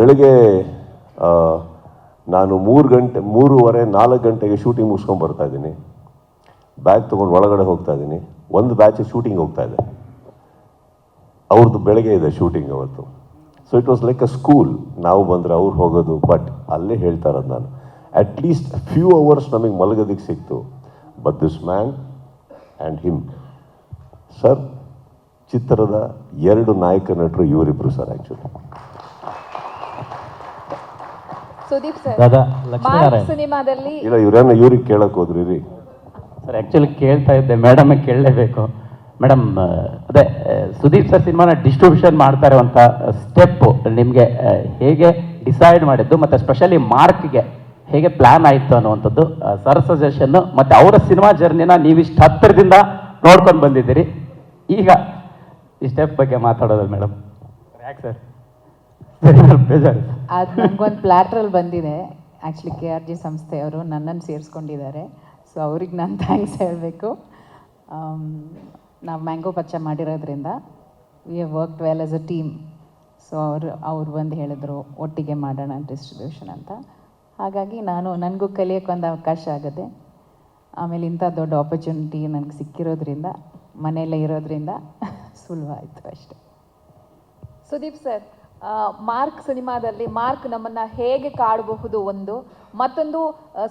ಬೆಳಗ್ಗೆ ನಾನು 3:30 4 ಶೂಟಿಂಗ್ ಮುಗಿಸ್ಕೊಂಡು ಬರ್ತಾ ಇದ್ದೀನಿ. ಬ್ಯಾಗ್ ತೊಗೊಂಡು ಒಳಗಡೆ ಹೋಗ್ತಾ ಇದ್ದೀನಿ. ಒಂದು ಬ್ಯಾಚ್ ಶೂಟಿಂಗ್ ಹೋಗ್ತಾ ಇದೆ. ಅವ್ರದ್ದು ಬೆಳಗ್ಗೆ ಇದೆ ಶೂಟಿಂಗ್ ಅವತ್ತು. So it was like a school. ನಾವು ಬಂದರೆ ಅವ್ರು ಹೋಗೋದು. ಬಟ್ ಅಲ್ಲೇ ಹೇಳ್ತಾ ಇರೋದು ನಾನು, ಅಟ್ಲೀಸ್ಟ್ ಫ್ಯೂ ಅವರ್ಸ್ ನಮಗೆ ಮಲಗೋದಕ್ಕೆ ಸಿಕ್ತು. But this man and him sir, ಚಿತ್ರದ 2 ನಾಯಕ ನಟರು ಇವರಿಬ್ರು ಸರ್. ಆ್ಯಕ್ಚುಲಿ ಸುದೀಪ್ ಸರ್, ದಾದಾ ಮಾರ್ಕ್ ಸಿನಿಮಾದಲ್ಲಿ ಇಲ್ಲ, ಇವ್ರಿಗೆ ಕೇಳಕ್ಕೆ ಹೋದ್ರಿ ರೀ ಸರ್. ಆ್ಯಕ್ಚುಲಿ ಕೇಳ್ತಾ ಇದ್ದೆ, ಮೇಡಮ್ ಕೇಳಲೇಬೇಕು. ಮೇಡಮ್, ಅದೇ ಸುದೀಪ್ ಸರ್ ಸಿನಿಮಾನ ಡಿಸ್ಟ್ರಿಬ್ಯೂಷನ್ ಮಾಡ್ತಾ ಇರುವಂಥ ಸ್ಟೆಪ್ಪು ನಿಮಗೆ ಹೇಗೆ ಡಿಸೈಡ್ ಮಾಡಿದ್ದು, ಮತ್ತು ಸ್ಪೆಷಲಿ ಮಾರ್ಕ್ಗೆ ಹೇಗೆ ಪ್ಲ್ಯಾನ್ ಆಯಿತು ಅನ್ನುವಂಥದ್ದು ಸರ್ ಸಜೆಷನ್ನು, ಮತ್ತು ಅವರ ಸಿನಿಮಾ ಜರ್ನಿನ ನೀವಿಷ್ಟು ಹತ್ತಿರದಿಂದ ನೋಡ್ಕೊಂಡು ಬಂದಿದ್ದೀರಿ. ಈಗ ಈ ಸ್ಟೆಪ್ ಬಗ್ಗೆ ಮಾತಾಡೋದು ಮೇಡಮ್. ಯಾಕೆ ಸರ್ ಬೇಜಾರು? ಅದು ನನಗೊಂದು ಪ್ಲ್ಯಾಟ್ರಲ್ಲಿ ಬಂದಿದೆ. ಆ್ಯಕ್ಚುಲಿ KRG ಸಂಸ್ಥೆಯವರು ನನ್ನನ್ನು ಸೇರಿಸ್ಕೊಂಡಿದ್ದಾರೆ. ಸೊ ಅವ್ರಿಗೆ ನಾನು ಥ್ಯಾಂಕ್ಸ್ ಹೇಳಬೇಕು. ನಾವು ಮ್ಯಾಂಗೋ ಪಚ್ಚ ಮಾಡಿರೋದ್ರಿಂದ we have worked well as a team. So ಅವ್ರು ಬಂದು ಹೇಳಿದ್ರು ಒಟ್ಟಿಗೆ ಮಾಡೋಣ ಡಿಸ್ಟ್ರಿಬ್ಯೂಷನ್ ಅಂತ. ಹಾಗಾಗಿ ನನಗೂ ಕಲಿಯೋಕ್ಕೊಂದು ಅವಕಾಶ ಆಗುತ್ತೆ. ಆಮೇಲೆ ಇಂಥ ದೊಡ್ಡ ಆಪರ್ಚುನಿಟಿ ನನಗೆ ಸಿಕ್ಕಿರೋದ್ರಿಂದ, ಮನೆಯಲ್ಲೇ ಇರೋದ್ರಿಂದ ಸುಲಭ ಆಯಿತು ಅಷ್ಟೆ. ಸುದೀಪ್ ಸರ್, ಮಾರ್ಕ್ ಸಿನಿಮಾದಲ್ಲಿ ಮಾರ್ಕ್ ನಮ್ಮನ್ನ ಹೇಗೆ ಕಾಡಬಹುದು ಒಂದು, ಮತ್ತೊಂದು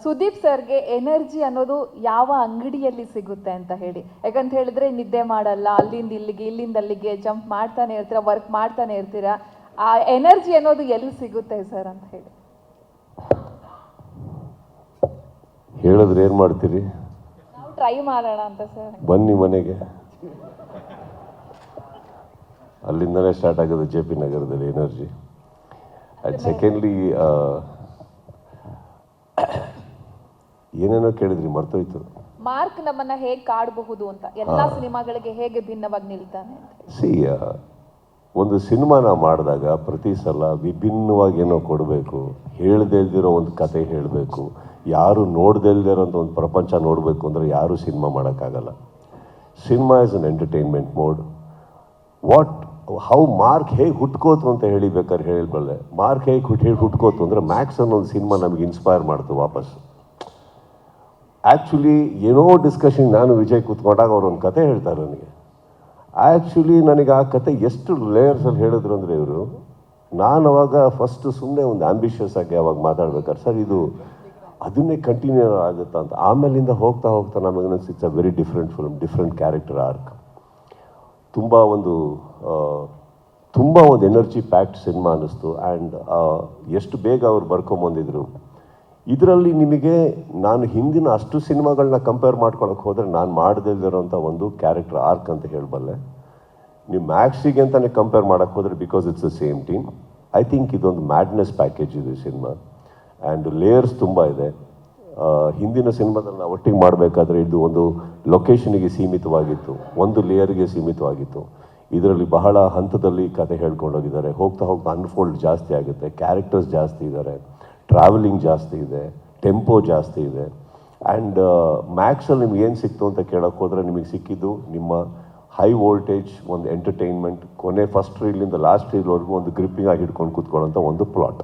ಸುದೀಪ್ ಸರ್ಗೆ ಎನರ್ಜಿ ಅನ್ನೋದು ಯಾವ ಅಂಗಡಿಯಲ್ಲಿ ಸಿಗುತ್ತೆ ಅಂತ ಹೇಳಿ. ಯಾಕಂತ ಹೇಳಿದ್ರೆ ನಿದ್ದೆ ಮಾಡಲ್ಲ, ಅಲ್ಲಿಂದ ಇಲ್ಲಿಗೆ ಇಲ್ಲಿಂದ ಅಲ್ಲಿಗೆ ಜಂಪ್ ಮಾಡ್ತಾನೆ ಇರ್ತೀರಾ, ವರ್ಕ್ ಮಾಡ್ತಾನೆ ಇರ್ತೀರಾ. ಆ ಎನರ್ಜಿ ಅನ್ನೋದು ಎಲ್ಲಿ ಸಿಗುತ್ತೆ ಸರ್ ಅಂತ ಹೇಳಿ ಹೇಳಿದ್ರೆ ಏನು ಮಾಡ್ತೀರಿ? ನಾವು ಟ್ರೈ ಮಾಡೋಣ ಅಂತ ಸರ್. ಬನ್ನಿ ಮನೆಗೆ. ಅಲ್ಲಿಂದಲೇ ಸ್ಟಾರ್ಟ್ ಆಗೋದು JP ನಗರದಲ್ಲಿ ಎನರ್ಜಿ. ಆ್ಯಂಡ್ ಸೆಕೆಂಡ್ಲಿ ಏನೇನೋ ಕೇಳಿದ್ರಿ, ಮರ್ತೋಯ್ತು. ಮಾರ್ಕ್ ನಮ್ಮನ್ನ ಹೇಗೆ ಕಾಡಬಹುದು ಅಂತ, ಎಲ್ಲಾ ಸಿನಿಮಾಗಳಿಗೆ ಹೇಗೆ ಭಿನ್ನವಾಗಿ ನಿಲ್ತಾನೆ ಅಂತ. ಸಿ, ಒಂದು ಸಿನಿಮಾನ ಮಾಡಿದಾಗ ಪ್ರತಿ ಸಲ ವಿಭಿನ್ನವಾಗಿ ಏನೋ ಕೊಡಬೇಕು, ಹೇಳ್ದೇ ಇಲ್ದಿರೋ ಒಂದು ಕತೆ ಹೇಳಬೇಕು, ಯಾರು ನೋಡ್ದೇ ಇಲ್ದಿರೋಂಥ ಒಂದು ಪ್ರಪಂಚ ನೋಡಬೇಕು ಅಂದರೆ ಯಾರೂ ಸಿನಿಮಾ ಮಾಡೋಕ್ಕಾಗಲ್ಲ. Cinema is an entertainment mode. How mark ಹೇಗೆ ಹುಟ್ಕೋತು ಅಂತ ಹೇಳಿಬೇಕಾದ್ರೆ ಹೇಳಬಲ್ಲೆ. ಮಾರ್ಕ್ ಹೇಗೆ ಹುಟ್ಕೋತು ಅಂದರೆ ಮ್ಯಾಕ್ಸ್ ಅನ್ನೋ ಒಂದು ಸಿನಿಮಾ ನಮಗೆ ಇನ್ಸ್ಪೈರ್ ಮಾಡ್ತು ವಾಪಸ್. ಆ್ಯಕ್ಚುಲಿ ಏನೋ ಡಿಸ್ಕಷನ್ ನಾನು ವಿಜಯ್ ಕೂತ್ಕೊಂಡಾಗ ಅವ್ರು ಒಂದು ಕತೆ ಹೇಳ್ತಾರೆ ನನಗೆ. ಆ್ಯಕ್ಚುಲಿ ನನಗೆ ಆ ಕತೆ ಎಷ್ಟು ಲೇಯರ್ಸಲ್ಲಿ ಹೇಳಿದ್ರು ಅಂದರೆ ಇವರು, ನಾನು ಅವಾಗ ಫಸ್ಟ್ ಸುಮ್ಮನೆ ಒಂದು ಆ್ಯಂಬಿಷಿಯಸ್ ಆಗಿ ಅವಾಗ ಮಾತಾಡ್ಬೇಕಾದ್ರೆ ಸರ್ ಇದು ಅದನ್ನೇ ಕಂಟಿನ್ಯೂ ಆಗುತ್ತಾ ಅಂತ. ಆಮೇಲಿಂದ ಹೋಗ್ತಾ ಹೋಗ್ತಾ ನಮಗೆ it's a very different film, different character arc. ತುಂಬ ಒಂದು ಎನರ್ಜಿ ಪ್ಯಾಕ್ಡ್ ಸಿನಿಮಾ ಅನ್ನಿಸ್ತು. ಆ್ಯಂಡ್ ಎಷ್ಟು ಬೇಗ ಅವ್ರು ಬರ್ಕೊಂಬಂದಿದ್ರು. ಇದರಲ್ಲಿ ನಿಮಗೆ ನಾನು ಹಿಂದಿನ ಅಷ್ಟು ಸಿನಿಮಾಗಳನ್ನ ಕಂಪೇರ್ ಮಾಡ್ಕೊಳಕ್ಕೆ ಹೋದರೆ ನಾನು ಮಾಡದೇ ಇರೋಂಥ ಒಂದು ಕ್ಯಾರೆಕ್ಟರ್ ಆರ್ಕ್ ಅಂತ ಹೇಳಬಲ್ಲೆ. ನೀವು ಮ್ಯಾಕ್ಸಿಗೆ ಅಂತಲೇ ಕಂಪೇರ್ ಮಾಡೋಕ್ಕೆ ಹೋದರೆ, because it's the same team, I think ಇದೊಂದು ಮ್ಯಾಡ್ನೆಸ್ ಪ್ಯಾಕೇಜ್ ಇದು ಸಿನಿಮಾ. ಆ್ಯಂಡ್ ಲೇಯರ್ಸ್ ತುಂಬ ಇದೆ. ಹಿಂದಿನ ಸಿನಿಮಾದಲ್ಲಿ ನಾವು ಒಟ್ಟಿಗೆ ಮಾಡಬೇಕಾದ್ರೆ ಇದು ಒಂದು ಲೊಕೇಶನಿಗೆ ಸೀಮಿತವಾಗಿತ್ತು, ಒಂದು ಲೇಯರ್ಗೆ ಸೀಮಿತವಾಗಿತ್ತು. ಇದರಲ್ಲಿ ಬಹಳ ಹಂತದಲ್ಲಿ ಕತೆ ಹೇಳ್ಕೊಂಡೋಗಿದ್ದಾರೆ. ಹೋಗ್ತಾ ಹೋಗ್ತಾ ಅನ್ಫೋಲ್ಡ್ ಜಾಸ್ತಿ ಆಗುತ್ತೆ, ಕ್ಯಾರೆಕ್ಟರ್ಸ್ ಜಾಸ್ತಿ ಇದ್ದಾರೆ, ಟ್ರಾವೆಲಿಂಗ್ ಜಾಸ್ತಿ ಇದೆ, ಟೆಂಪೋ ಜಾಸ್ತಿ ಇದೆ. ಆ್ಯಂಡ್ ಮ್ಯಾಕ್ಸಲ್ಲಿ ನಿಮ್ಗೆ ಏನು ಸಿಕ್ತು ಅಂತ ಕೇಳೋಕ್ಕೆ ಹೋದರೆ ನಿಮಗೆ ಸಿಕ್ಕಿದ್ದು ನಿಮ್ಮ ಹೈ ವೋಲ್ಟೇಜ್ ಒಂದು ಎಂಟರ್ಟೈನ್ಮೆಂಟ್, ಕೊನೆ ಫಸ್ಟ್ ರೀಲಿಂದ ಲಾಸ್ಟ್ ರೀಲ್ವರೆಗೂ ಒಂದು ಗ್ರಿಪ್ಪಿಂಗ್ ಆಗಿ ಹಿಡ್ಕೊಂಡು ಕೂತ್ಕೊಳ್ಳೋಂಥ ಒಂದು ಪ್ಲಾಟ್.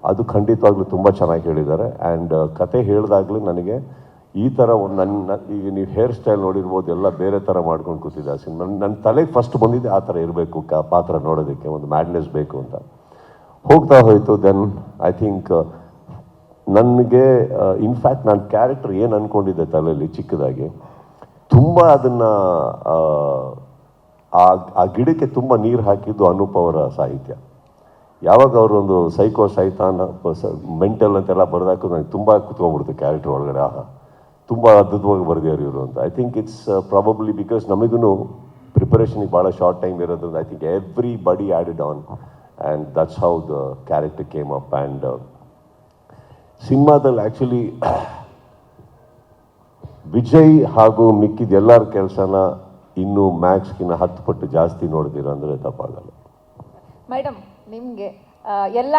ಅದು ಖಂಡಿತವಾಗ್ಲೂ ತುಂಬ ಚೆನ್ನಾಗಿ ಹೇಳಿದ್ದಾರೆ. ಆ್ಯಂಡ್ ಕತೆ ಹೇಳಿದಾಗಲೂ ನನಗೆ ಈ ಥರ ಒಂದು ಈಗ ನೀವು ಹೇರ್ ಸ್ಟೈಲ್ ನೋಡಿರ್ಬೋದು, ಎಲ್ಲ ಬೇರೆ ಥರ ಮಾಡ್ಕೊಂಡು ಕೂತಿದ್ದೆ ಆ ಸಿನಿಮಾ. ನನ್ನ ತಲೆಗೆ ಫಸ್ಟ್ ಬಂದಿದ್ದೆ ಆ ಥರ ಇರಬೇಕು ಪಾತ್ರ ನೋಡೋದಕ್ಕೆ, ಒಂದು ಮ್ಯಾಡ್ನೆಸ್ ಬೇಕು ಅಂತ. ಹೋಗ್ತಾ ಹೋಯಿತು. ದೆನ್ ಐ ಥಿಂಕ್ ನನಗೆ ಇನ್ಫ್ಯಾಕ್ಟ್ ನಾನು ಕ್ಯಾರೆಕ್ಟರ್ ಏನು ಅಂದ್ಕೊಂಡಿದ್ದೆ ತಲೆಯಲ್ಲಿ ಚಿಕ್ಕದಾಗಿ, ತುಂಬ ಅದನ್ನು ಆ ಗಿಡಕ್ಕೆ ತುಂಬ ನೀರು ಹಾಕಿದ್ದು ಅನೂಪ್ ಅವರ ಸಾಹಿತ್ಯ. ಯಾವಾಗ ಅವರು ಒಂದು ಸೈಕೋ ಸೈತಾನ್ ಮೆಂಟಲ್ ಅಂತೆಲ್ಲ ಬರೆದಾಕು ನನಗೆ ತುಂಬ ಕುತ್ಕೊಂಡ್ಬಿಡ್ತು ಕ್ಯಾರೆಕ್ಟರ್ ಒಳಗಡೆ. ತುಂಬ ಅದ್ಭುತವಾಗಿ ಬರೆದಿದ್ದಾರೆ ಇವರು ಅಂತ. I think it's probably because ನಮಗೂ ಪ್ರಿಪರೇಷನಿಗೆ ಭಾಳ ಶಾರ್ಟ್ ಟೈಮ್ ಇರೋದ್ರಿಂದ I think everybody added on and that's how the character came up. And ಸಿನಿಮಾದಲ್ಲಿ ಆ್ಯಕ್ಚುಲಿ ವಿಜಯ್ ಹಾಗೂ ಮಿಕ್ಕಿದ ಎಲ್ಲರ ಕೆಲಸನ ಇನ್ನೂ ಮ್ಯಾಕ್ಸ್ಗಿನ್ನ 10 ಪಟ್ಟು ಜಾಸ್ತಿ ನೋಡ್ತೀರ ಅಂದರೆ ತಪ್ಪಾಗಲ್ಲ. ಮೇಡಮ್, ನಿಮಗೆ ಎಲ್ಲ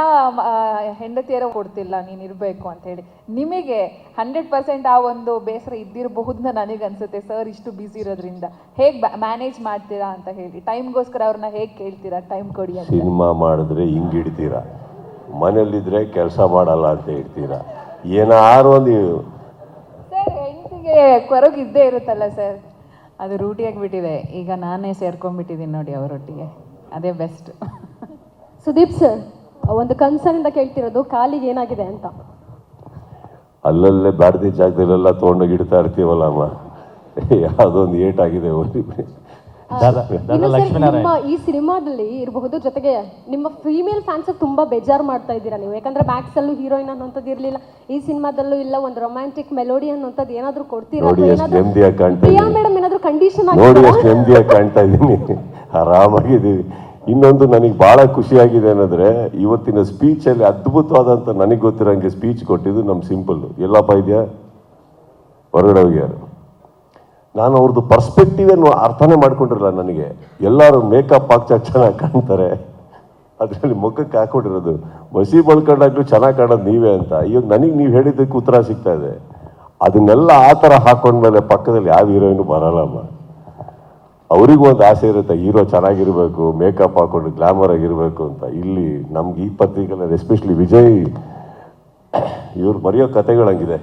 ಹೆಂಡತಿಯರ ಕೊಡ್ತಿಲ್ಲ ನೀನು ಇರಬೇಕು ಅಂತ ಹೇಳಿ, ನಿಮಗೆ 100% ಆ ಒಂದು ಬೇಸರ ಇದ್ದಿರಬಹುದನ್ನ ನನಗೆ ಅನ್ಸುತ್ತೆ ಸರ್. ಇಷ್ಟು ಬ್ಯುಸಿ ಇರೋದ್ರಿಂದ ಹೇಗೆ ಮ್ಯಾನೇಜ್ ಮಾಡ್ತೀರಾ ಅಂತ ಹೇಳಿ, ಟೈಮ್ಗೋಸ್ಕರ ಅವ್ರನ್ನ ಹೇಗೆ ಕೇಳ್ತೀರಾ ಟೈಮ್ ಕೊಡಿ ಅಂತ? ಸಿನಿಮಾ ಮಾಡಿದ್ರೆ ಹಿಂಗಿಡ್ತೀರಾ, ಮನೇಲಿದ್ರೆ ಕೆಲಸ ಮಾಡಲ್ಲ ಅಂತ ಹೇಳ್ತೀರಾ. ಏನಾರು ಒಂದು ಸರ್ ಹೆಂಡತಿಗೆ ಕೊರಗು ಇದ್ದೇ ಇರುತ್ತಲ್ಲ ಸರ್. ಅದು ರೂಢಿಯಾಗಿಬಿಟ್ಟಿದೆ. ಈಗ ನಾನೇ ಸೇರ್ಕೊಂಡ್ಬಿಟ್ಟಿದ್ದೀನಿ ನೋಡಿ ಅವರೊಟ್ಟಿಗೆ, ಅದೇ ಬೆಸ್ಟ್. ಸುದೀಪ್ ಸರ್, ಒಂದು ಕನ್ಸರ್ನಿಂದ ಕೇಳ್ತಿರೋದು ಕಾಲಿಗೆ ಏನಾಗಿದೆ ಅಂತ. ಅಲ್ಲಲ್ಲೇ ಬ್ಯಾಡದಿ ಜಾಗದಲ್ಲೆಲ್ಲ ತೊಗೊಂಡೋಗಿ ಇಡ್ತಾ ಇರ್ತೀವಲ್ಲ ಅಮ್ಮ, ಯಾವುದೊಂದು ಏಟಾಗಿದೆ ಇನ್ನು ಸರ್, ನಿಮ್ಮ ಈ ಸಿನಿಮಾದಲ್ಲಿ ಇರಬಹುದು, ಜೊತೆಗೆ ನಿಮ್ಮ ಫೀಮೇಲ್ ಫ್ಯಾನ್ಸ್ ತುಂಬಾ ಬೇಜಾರು ಮಾಡ್ತಾ ಇದ್ದೀರಾ ನೀವು. ಯಾಕಂದ್ರೆ ಮ್ಯಾಕ್ಸ್ ಅಲ್ಲೂ ಹೀರೋಯಿನ್ ಅನ್ನೋಂಥದ್ದು ಇರಲಿಲ್ಲ, ಈ ಸಿನಿಮಾದಲ್ಲೂ ಇಲ್ಲ, ಒಂದು ರೊಮ್ಯಾಂಟಿಕ್ ಮೆಲೋಡಿ ಅನ್ನೋಂಥದ್ದು ಏನಾದ್ರೂ ಕೊಡ್ತೀರಾ? ನೋಡಿ ಎಷ್ಟು ನೆಮ್ಮದಿಯಾಗಿ ಕಾಣ್ತಾ ಪ್ರಿಯಾ ಇದ್ದೀನಿ. ಮೇಡಮ್ ಏನಾದ್ರೂ ಕಂಡೀಷನ್ ನೋಡಿ ಎಷ್ಟು ನೆಮ್ಮದಿಯಾಗಿ ಕಾಣ್ತಾ ಇದ್ದೀನಿ, ಆರಾಮಾಗಿದ್ದೀವಿ. ಇನ್ನೊಂದು ನನಗೆ ಭಾಳ ಖುಷಿಯಾಗಿದೆ ಏನಂದ್ರೆ, ಇವತ್ತಿನ ಸ್ಪೀಚಲ್ಲಿ ಅದ್ಭುತವಾದಂಥ ನನಗೆ ಗೊತ್ತಿರೋಂಗೆ ಸ್ಪೀಚ್ ಕೊಟ್ಟಿದ್ದು ನಮ್ಮ ಸಿಂಪಲ್. ಎಲ್ಲಪ್ಪ ಇದೆಯಾ ಹೊರಗಡೆ ಹೋಗ್ಯಾರು. ನಾನು ಅವ್ರದ್ದು ಪರ್ಸ್ಪೆಕ್ಟಿವೇ ಅರ್ಥನೇ ಮಾಡ್ಕೊಂಡಿರಲ್ಲ. ನನಗೆ ಎಲ್ಲರೂ ಮೇಕಪ್ ಹಾಕ್ತಾ ಚೆನ್ನಾಗಿ ಕಾಣ್ತಾರೆ, ಅದರಲ್ಲಿ ಮುಖಕ್ಕೆ ಹಾಕೊಂಡಿರೋದು ಮಸಿ ಬಳ್ಕೊಂಡಾಗ್ಲೂ ಚೆನ್ನಾಗಿ ಕಾಣೋದು ನೀವೇ ಅಂತ. ಇವಾಗ ನನಗೆ ನೀವು ಹೇಳಿದ್ದಕ್ಕೆ ಉತ್ತರ ಸಿಗ್ತಾ ಇದೆ. ಅದನ್ನೆಲ್ಲ ಆ ಥರ ಹಾಕೊಂಡ್ಮೇಲೆ ಪಕ್ಕದಲ್ಲಿ ಯಾವ ಹೀರೋಯಿನು ಬರಲ್ಲಮ್ಮ. ಅವರಿಗೂ ಒಂದು ಆಸೆ ಇರುತ್ತೆ, ಹೀರೋ ಚೆನ್ನಾಗಿರ್ಬೇಕು, ಮೇಕಪ್ ಹಾಕೊಂಡು ಗ್ಲಾಮರ್ ಆಗಿರ್ಬೇಕು ಅಂತ. ಇಲ್ಲಿ ನಮ್ಗೆ ಈ ಪತ್ರಿಕೆಲ್ಲ ಎಸ್ಪೆಷಲಿ ವಿಜಯ್ ಇವ್ರು ಬರೆಯೋ ಕಥೆಗಳಂಗಿದೆ.